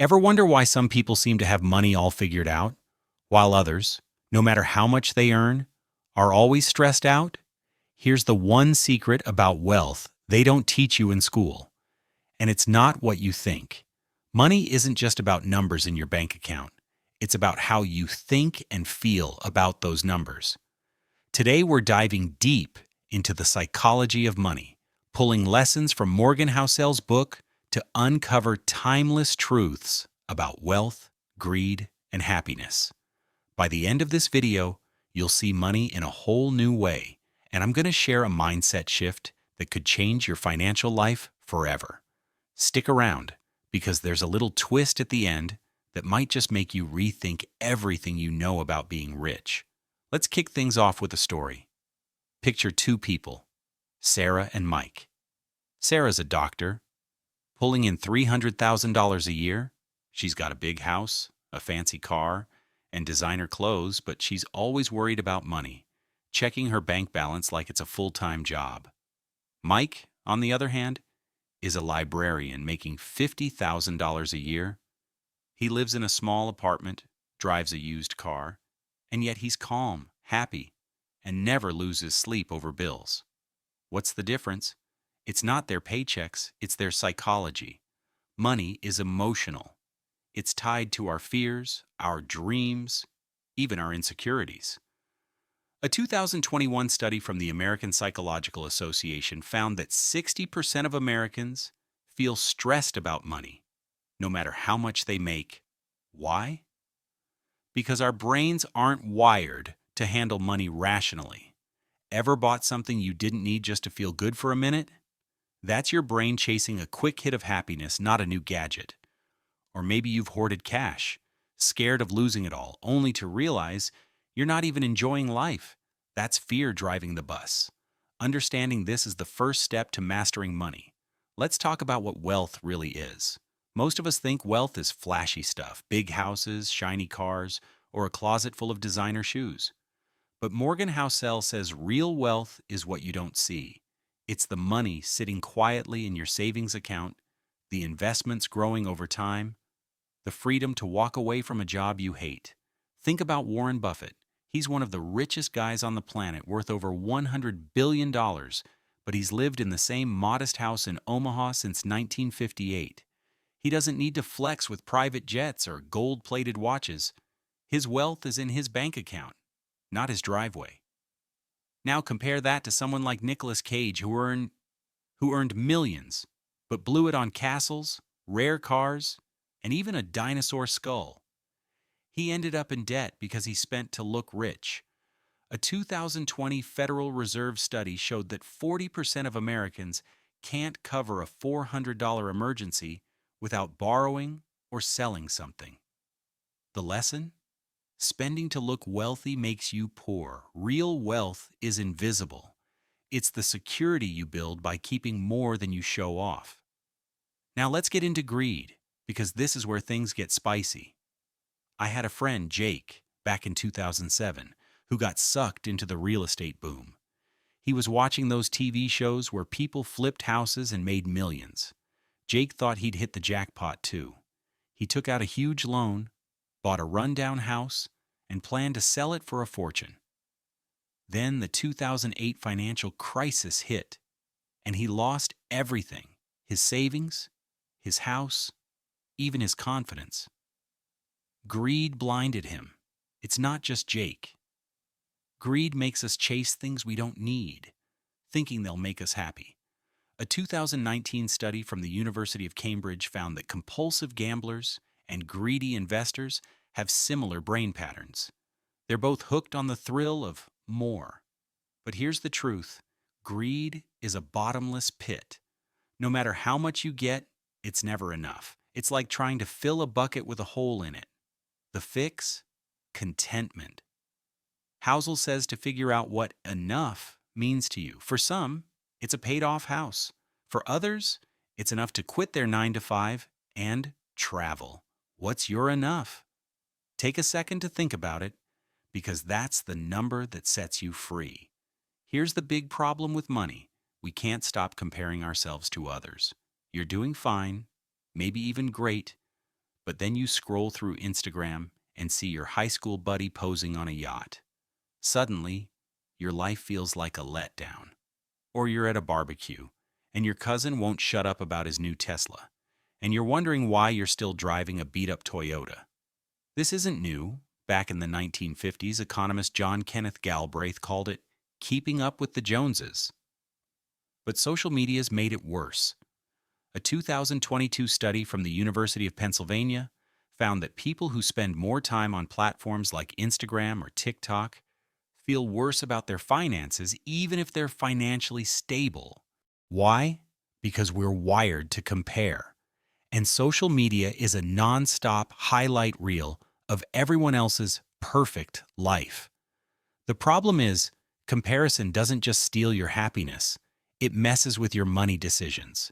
Ever wonder why some people seem to have money all figured out, while others, no matter how much they earn, are always stressed out? Here's the one secret about wealth they don't teach you in school, and it's not what you think. Money isn't just about numbers in your bank account. It's about how you think and feel about those numbers. Today, we're diving deep into the psychology of money, pulling lessons from Morgan Housel's book to uncover timeless truths about wealth, greed, and happiness. By the end of this video, you'll see money in a whole new way, and I'm going to share a mindset shift that could change your financial life forever. Stick around, because there's a little twist at the end that might just make you rethink everything you know about being rich. Let's kick things off with a story. Picture two people, Sarah and Mike. Sarah's a doctor, pulling in $300,000 a year. She's got a big house, a fancy car, and designer clothes, but she's always worried about money, checking her bank balance like it's a full-time job. Mike, on the other hand, is a librarian making $50,000 a year. He lives in a small apartment, drives a used car, and yet he's calm, happy, and never loses sleep over bills. What's the difference? It's not their paychecks, it's their psychology. Money is emotional. It's tied to our fears, our dreams, even our insecurities. A 2021 study from the American Psychological Association found that 60% of Americans feel stressed about money, no matter how much they make. Why? Because our brains aren't wired to handle money rationally. Ever bought something you didn't need just to feel good for a minute? That's your brain chasing a quick hit of happiness, not a new gadget. Or maybe you've hoarded cash, scared of losing it all, only to realize you're not even enjoying life. That's fear driving the bus. Understanding this is the first step to mastering money. Let's talk about what wealth really is. Most of us think wealth is flashy stuff, big houses, shiny cars, or a closet full of designer shoes. But Morgan Housel says real wealth is what you don't see. It's the money sitting quietly in your savings account, the investments growing over time, the freedom to walk away from a job you hate. Think about Warren Buffett. He's one of the richest guys on the planet, worth over $100 billion, but he's lived in the same modest house in Omaha since 1958. He doesn't need to flex with private jets or gold-plated watches. His wealth is in his bank account, not his driveway. Now compare that to someone like Nicolas Cage, who earned millions, but blew it on castles, rare cars, and even a dinosaur skull. He ended up in debt because he spent to look rich. A 2020 Federal Reserve study showed that 40% of Americans can't cover a $400 emergency without borrowing or selling something. The lesson? Spending to look wealthy makes you poor. Real wealth is invisible. It's the security you build by keeping more than you show off. Now let's get into greed, because this is where things get spicy. I had a friend, Jake, back in 2007, who got sucked into the real estate boom. He was watching those TV shows where people flipped houses and made millions. Jake thought he'd hit the jackpot too. He took out a huge loan, bought a rundown house, and planned to sell it for a fortune. Then the 2008 financial crisis hit, and he lost everything: his savings, his house, even his confidence. Greed blinded him. It's not just Jake. Greed makes us chase things we don't need, thinking they'll make us happy. A 2019 study from the University of Cambridge found that compulsive gamblers and greedy investors have similar brain patterns. They're both hooked on the thrill of more. But here's the truth: greed is a bottomless pit. No matter how much you get, it's never enough. It's like trying to fill a bucket with a hole in it. The fix? Contentment. Housel says to figure out what enough means to you. For some, it's a paid-off house. For others, it's enough to quit their 9 to 5 and travel. What's your enough? Take a second to think about it, because that's the number that sets you free. Here's the big problem with money: we can't stop comparing ourselves to others. You're doing fine, maybe even great, But then you scroll through Instagram and see your high school buddy posing on a yacht. Suddenly, your life feels like a letdown. Or you're at a barbecue, and your cousin won't shut up about his new Tesla, and you're wondering why you're still driving a beat-up Toyota. This isn't new. Back in the 1950s, economist John Kenneth Galbraith called it keeping up with the Joneses. But social media's made it worse. A 2022 study from the University of Pennsylvania found that people who spend more time on platforms like Instagram or TikTok feel worse about their finances even if they're financially stable. Why? Because we're wired to compare. And social media is a non-stop highlight reel of everyone else's perfect life. The problem is, comparison doesn't just steal your happiness, it messes with your money decisions.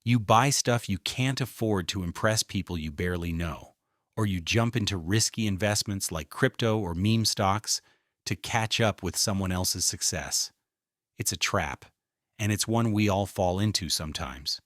You buy stuff you can't afford to impress people you barely know, or you jump into risky investments like crypto or meme stocks to catch up with someone else's success. It's a trap, and it's one we all fall into sometimes.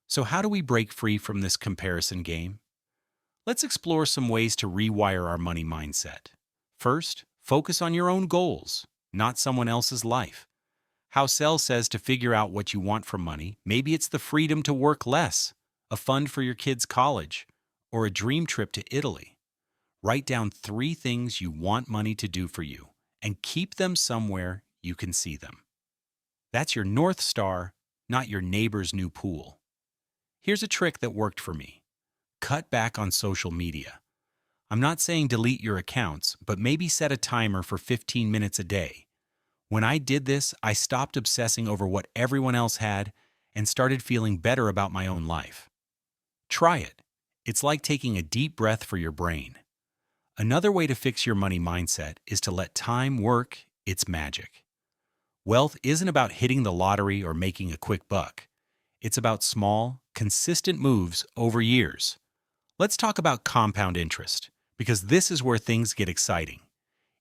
So how do we break free from this comparison game? Let's explore some ways to rewire our money mindset. First, focus on your own goals, not someone else's life. Housel says to figure out what you want from money. Maybe it's the freedom to work less, a fund for your kids' college, or a dream trip to Italy. Write down 3 things you want money to do for you and keep them somewhere you can see them. That's your North Star, not your neighbor's new pool. Here's a trick that worked for me. Cut back on social media. I'm not saying delete your accounts, but maybe set a timer for 15 minutes a day. When I did this, I stopped obsessing over what everyone else had and started feeling better about my own life. Try it. It's like taking a deep breath for your brain. Another way to fix your money mindset is to let time work its magic. Wealth isn't about hitting the lottery or making a quick buck. It's about small, consistent moves over years. Let's talk about compound interest, because this is where things get exciting.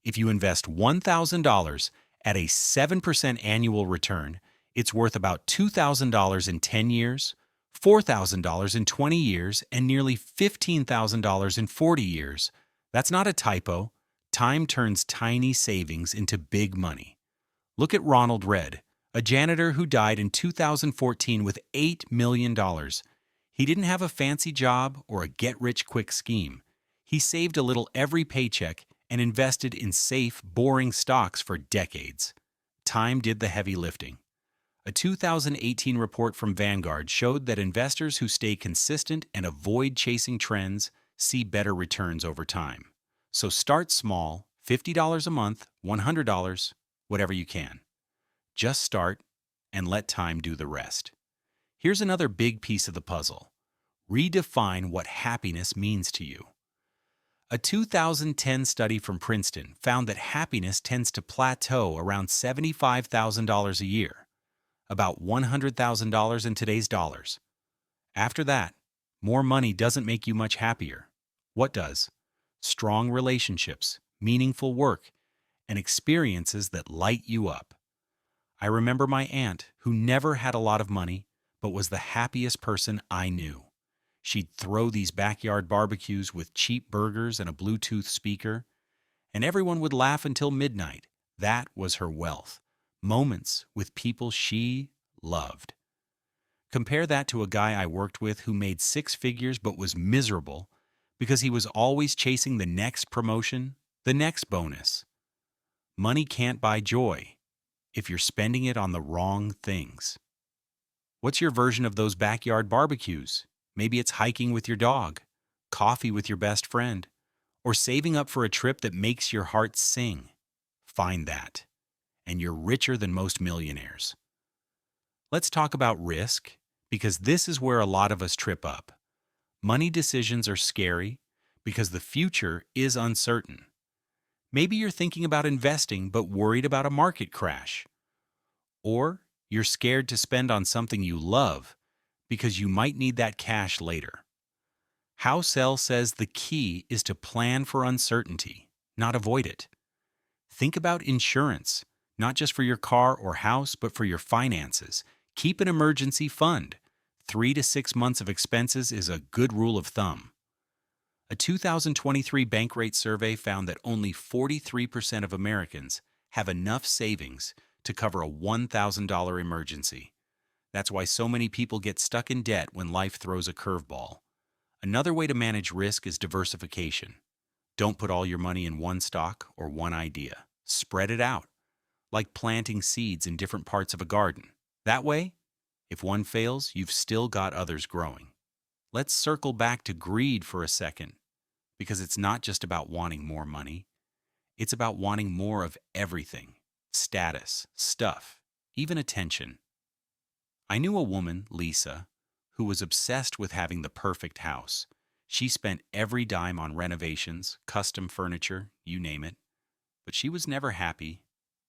If you invest $1,000 at a 7% annual return, it's worth about $2,000 in 10 years, $4,000 in 20 years, and nearly $15,000 in 40 years. That's not a typo. Time turns tiny savings into big money. Look at Ronald Redd, a janitor who died in 2014 with $8 million. He didn't have a fancy job or a get-rich-quick scheme. He saved a little every paycheck and invested in safe, boring stocks for decades. Time did the heavy lifting. A 2018 report from Vanguard showed that investors who stay consistent and avoid chasing trends see better returns over time. So start small, $50 a month, $100, whatever you can. Just start and let time do the rest. Here's another big piece of the puzzle. Redefine what happiness means to you. A 2010 study from Princeton found that happiness tends to plateau around $75,000 a year, about $100,000 in today's dollars. After that, more money doesn't make you much happier. What does? Strong relationships, meaningful work, and experiences that light you up. I remember my aunt, who never had a lot of money, but was the happiest person I knew. She'd throw these backyard barbecues with cheap burgers and a Bluetooth speaker, and everyone would laugh until midnight. That was her wealth. Moments with people she loved. Compare that to a guy I worked with who made 6 figures but was miserable because he was always chasing the next promotion, the next bonus. Money can't buy joy if you're spending it on the wrong things. What's your version of those backyard barbecues? Maybe it's hiking with your dog, coffee with your best friend, or saving up for a trip that makes your heart sing. Find that, and you're richer than most millionaires. Let's talk about risk, because this is where a lot of us trip up. Money decisions are scary because the future is uncertain. Maybe you're thinking about investing but worried about a market crash. Or you're scared to spend on something you love because you might need that cash later. Housel says the key is to plan for uncertainty, not avoid it. Think about insurance, not just for your car or house, but for your finances. Keep an emergency fund. 3 to 6 months of expenses is a good rule of thumb. A 2023 Bankrate survey found that only 43% of Americans have enough savings to cover a $1,000 emergency. That's why so many people get stuck in debt when life throws a curveball. Another way to manage risk is diversification. Don't put all your money in one stock or one idea. Spread it out, like planting seeds in different parts of a garden. That way, if one fails, you've still got others growing. Let's circle back to greed for a second, because it's not just about wanting more money. It's about wanting more of everything: status, stuff, even attention. I knew a woman, Lisa, who was obsessed with having the perfect house. She spent every dime on renovations, custom furniture, you name it. But she was never happy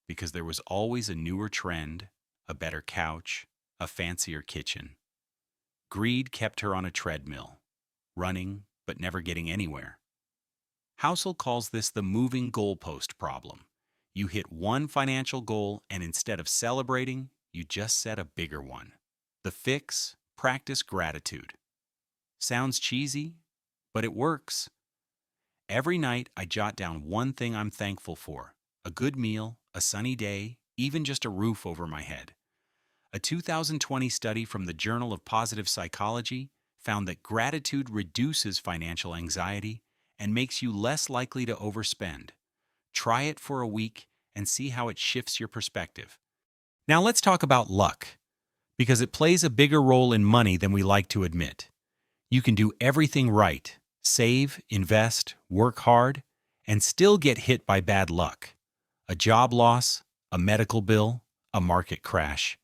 because there was always a newer trend, a better couch, a fancier kitchen. Greed kept her on a treadmill, running but never getting anywhere. Housel calls this the moving goalpost problem. You hit one financial goal, and instead of celebrating, you just set a bigger one. The fix: practice gratitude. Sounds cheesy, but it works. Every night, I jot down one thing I'm thankful for: a good meal, a sunny day, even just a roof over my head. A 2020 study from the Journal of Positive Psychology found that gratitude reduces financial anxiety and makes you less likely to overspend. Try it for a week and see how it shifts your perspective. Now let's talk about luck, because it plays a bigger role in money than we like to admit. You can do everything right: save, invest, work hard, and still get hit by bad luck. A job loss, a medical bill, a market crash.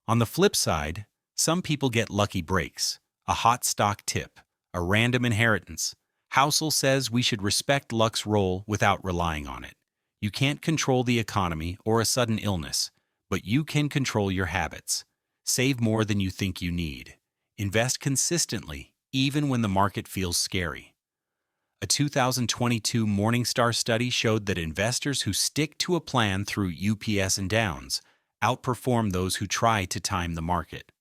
On the flip side, some people get lucky breaks: a hot stock tip, a random inheritance. Housel says we should respect luck's role without relying on it. You can't control the economy or a sudden illness, but you can control your habits. Save more than you think you need. Invest consistently, even when the market feels scary. A 2022 Morningstar study showed that investors who stick to a plan through ups and downs outperform those who try to time the market.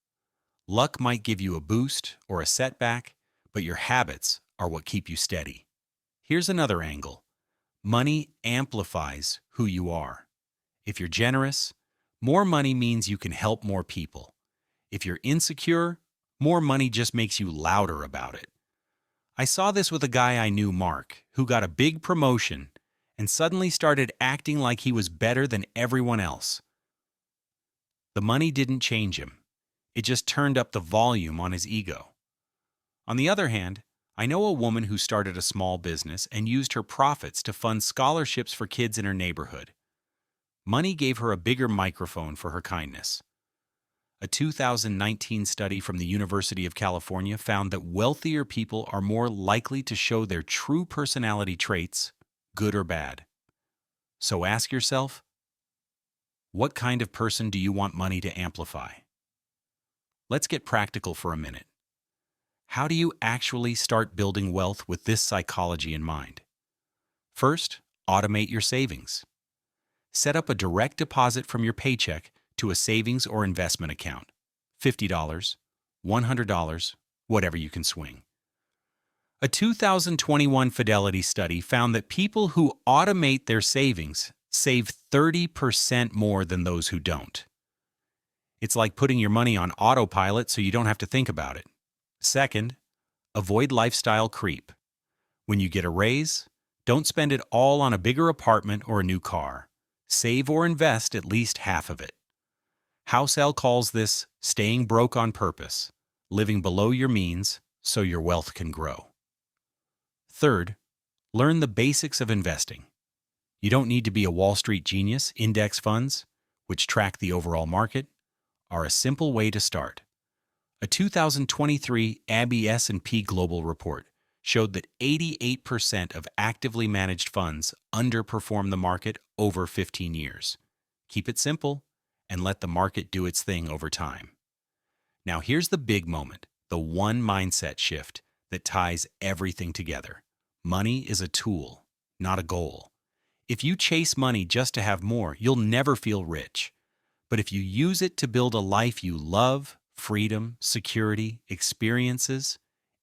Luck might give you a boost or a setback, but your habits are what keep you steady. Here's another angle. Money amplifies who you are. If you're generous, more money means you can help more people. If you're insecure, more money just makes you louder about it. I saw this with a guy I knew, Mark, who got a big promotion and suddenly started acting like he was better than everyone else. The money didn't change him. It just turned up the volume on his ego. On the other hand, I know a woman who started a small business and used her profits to fund scholarships for kids in her neighborhood. Money gave her a bigger microphone for her kindness. A 2019 study from the University of California found that wealthier people are more likely to show their true personality traits, good or bad. So ask yourself, what kind of person do you want money to amplify? Let's get practical for a minute. How do you actually start building wealth with this psychology in mind? First, automate your savings. Set up a direct deposit from your paycheck to a savings or investment account. $50, $100, whatever you can swing. A 2021 Fidelity study found that people who automate their savings save 30% more than those who don't. It's like putting your money on autopilot so you don't have to think about it. Second, avoid lifestyle creep. When you get a raise, don't spend it all on a bigger apartment or a new car. Save or invest at least half of it. Housel calls this staying broke on purpose, living below your means so your wealth can grow. Third, learn the basics of investing. You don't need to be a Wall Street genius. Index funds, which track the overall market, are a simple way to start. A 2023 ABI S&P Global report showed that 88% of actively managed funds underperform the market over 15 years. Keep it simple and let the market do its thing over time. Now here's the big moment, the one mindset shift that ties everything together. Money is a tool, not a goal. If you chase money just to have more, you'll never feel rich. But if you use it to build a life you love, freedom, security, experiences,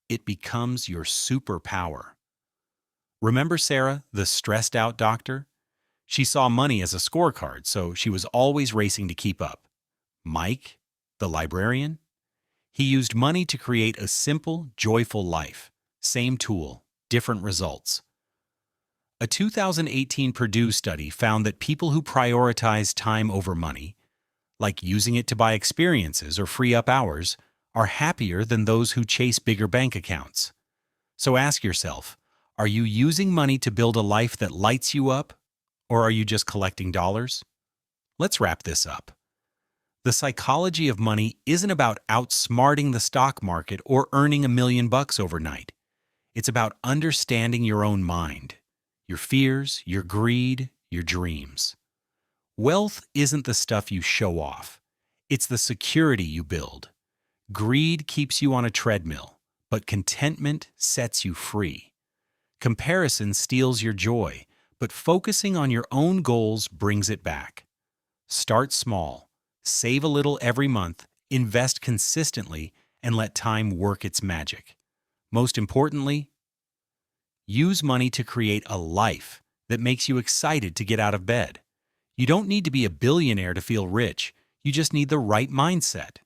it becomes your superpower. Remember Sarah, the stressed out doctor? She saw money as a scorecard, so she was always racing to keep up. Mike, the librarian? He used money to create a simple, joyful life. Same tool, different results. A 2018 Purdue study found that people who prioritize time over money, like using it to buy experiences or free up hours, are happier than those who chase bigger bank accounts. So ask yourself, are you using money to build a life that lights you up, or are you just collecting dollars? Let's wrap this up. The psychology of money isn't about outsmarting the stock market or earning $1 million overnight. It's about understanding your own mind, your fears, your greed, your dreams. Wealth isn't the stuff you show off. It's the security you build. Greed keeps you on a treadmill, but contentment sets you free. Comparison steals your joy, but focusing on your own goals brings it back. Start small, save a little every month, invest consistently, and let time work its magic. Most importantly, use money to create a life that makes you excited to get out of bed. You don't need to be a billionaire to feel rich. You just need the right mindset.